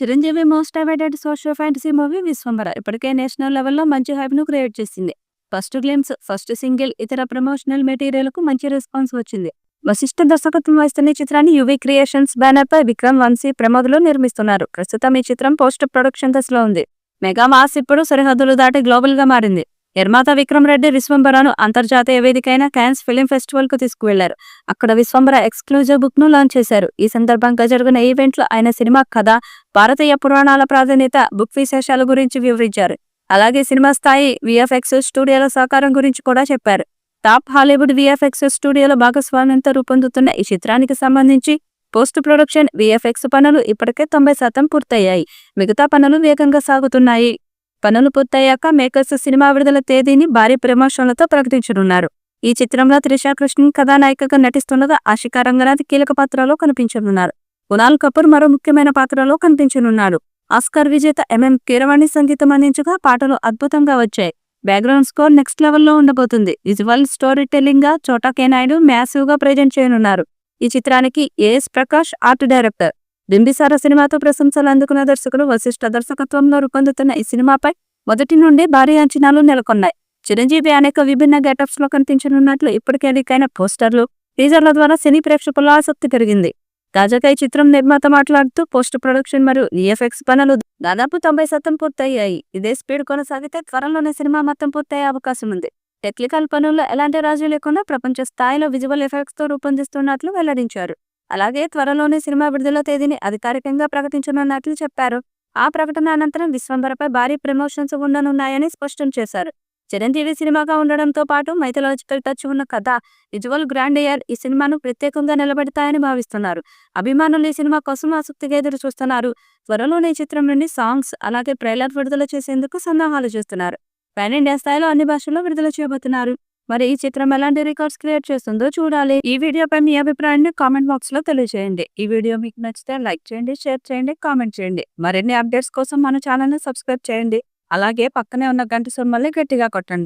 Chiranjeevi most awaited social fantasy movie 'Vishwambhara' ఇప్పటికే national లెవెల్లో మంచి హైప్‌ను క్రియేట్ చేసింది. ఫస్ట్ గ్లింప్స్, ఫస్ట్ సింగిల్, ఇతర ప్రమోషనల్ మెటీరియల్‌కు మంచి రెస్పాన్స్ వచ్చింది. వశిష్ఠ దర్శకత్వం వహిస్తున్న ఈ చిత్రాన్ని యువి క్రియేషన్స్ బ్యానర్‌పై విక్రమ్, వంశీ, ప్రమోద్‌లు నిర్మిస్తున్నారు. ప్రస్తుతం ఈ చిత్రం పోస్ట్ ప్రొడక్షన్ దశలో ఉంది. మెగా మాస్ ఇప్పుడు సరిహద్దులు దాటి గ్లోబల్‌గా మారింది. నిర్మాత విక్రమ్ రెడ్డి 'విశ్వంబర'ను అంతర్జాతీయ వేదికైన కాన్స్ ఫిల్మ్ ఫెస్టివల్‌కు తీసుకువెళ్లారు. అక్కడ 'విశ్వంబర' ఎక్స్‌క్లూజివ్ బుక్‌ను లాంచ్ చేశారు. ఈ సందర్భంగా జరిగిన ఈవెంట్‌లో ఆయన సినిమా కథ, భారతీయ పురాణాల ప్రాధాన్యత, బుక్ విశేషాల గురించి వివరించారు. అలాగే సినిమా స్థాయి విఎఫ్ఎక్స్ స్టూడియోల సహకారం గురించి కూడా చెప్పారు. టాప్ హాలీవుడ్ విఎఫ్ఎక్స్ స్టూడియోల భాగస్వామ్యంతో రూపొందుతున్న ఈ చిత్రానికి సంబంధించి పోస్ట్ ప్రొడక్షన్, విఎఫ్ఎక్స్ పనులు ఇప్పటికే 90% పూర్తయ్యాయి. మిగతా పనులు వేగంగా సాగుతున్నాయి. పనులు పూర్తయ్యాక మేకర్స్ సినిమా విడుదల తేదీని భారీ ప్రమోషన్లతో ప్రకటించనున్నారు. ఈ చిత్రంలో త్రిష కృష్ణన్ కథానాయికగా నటిస్తుండగా ఆషికా రంగనాథ్ కీలక పాత్రలో కనిపించనున్నారు. కునాల్ కపూర్ మరో ముఖ్యమైన పాత్రలో కనిపించనున్నాడు. ఆస్కార్ విజేత ఎంఎం కీరవాణి సంగీతం అందించగా పాటలు అద్భుతంగా వచ్చాయి. బ్యాక్గ్రౌండ్ స్కోర్ నెక్స్ట్ లెవెల్లో ఉండబోతుంది. విజువల్ స్టోరీ టెల్లింగ్ గా చోటా కే నాయుడు మ్యాసివ్ గా ప్రెజెంట్ చేయనున్నారు. ఈ చిత్రానికి ఏఎస్ ప్రకాష్ ఆర్ట్ డైరెక్టర్. బింబిసార సినిమాతో ప్రశంసలు అందుకున్న దర్శకుడు వశిష్ఠ దర్శకత్వంలో రూపొందుతున్న ఈ సినిమాపై మొదటి నుండి భారీ అంచనాలు నెలకొన్నాయి. చిరంజీవి అనేక విభిన్న గెటప్స్ లో కనిపించనున్నట్లు ఇప్పటికే లీకైన పోస్టర్లు, టీజర్ల ద్వారా సినీ ప్రేక్షకుల ఆసక్తి పెరిగింది. తాజాగా ఈ చిత్రం నిర్మాత మాట్లాడుతూ పోస్ట్ ప్రొడక్షన్ మరియు విఎఫ్ఎక్స్ పనులు దాదాపు 90% పూర్తయ్యాయి. ఇదే స్పీడ్ కొనసాగితే త్వరలోనే సినిమా మొత్తం పూర్తయ్యే అవకాశం ఉంది. టెక్నికల్ పనుల్లో ఎలాంటి రాజీ లేకుండా ప్రపంచ స్థాయిలో విజువల్ ఎఫెక్ట్స్ తో రూపొందిస్తున్నట్లు వెల్లడించారు. అలాగే త్వరలోనే సినిమా విడుదల తేదీని అధికారికంగా ప్రకటించనున్నట్లు చెప్పారు. ఆ ప్రకటన అనంతరం 'విశ్వంబర'పై భారీ ప్రమోషన్స్ ఉండనున్నాయని స్పష్టం చేశారు. చిరంజీవి సినిమాగా ఉండడంతో పాటు మైథలాజికల్ టచ్ ఉన్న కథ, విజువల్ గ్రాండియర్ ఈ సినిమాను ప్రత్యేకంగా నిలబెడతాయని భావిస్తున్నారు. అభిమానులు ఈ సినిమా కోసం ఆసక్తిగా ఎదురు చూస్తున్నారు. త్వరలోనే ఈ చిత్రం నుండి సాంగ్స్, అలాగే ట్రైలర్ విడుదల చేసేందుకు సన్నాహాలు చేస్తున్నారు. పాన్ ఇండియా స్థాయిలో అన్ని భాషల్లో విడుదల చేయబోతున్నారు. మరి ఈ చిత్రం ఎలాంటి రికార్డ్స్ క్రియేట్ చేస్తుందో చూడాలి. ఈ వీడియోపై మీ అభిప్రాయాన్ని కామెంట్ బాక్స్ లో తెలియజేయండి. ఈ వీడియో మీకు నచ్చితే లైక్ చేయండి, షేర్ చేయండి, కామెంట్ చేయండి. మరిన్ని అప్డేట్స్ కోసం మన ఛానల్ ని సబ్స్క్రైబ్ చేయండి. అలాగే పక్కనే ఉన్న గంట సింబల్ని గట్టిగా కొట్టండి.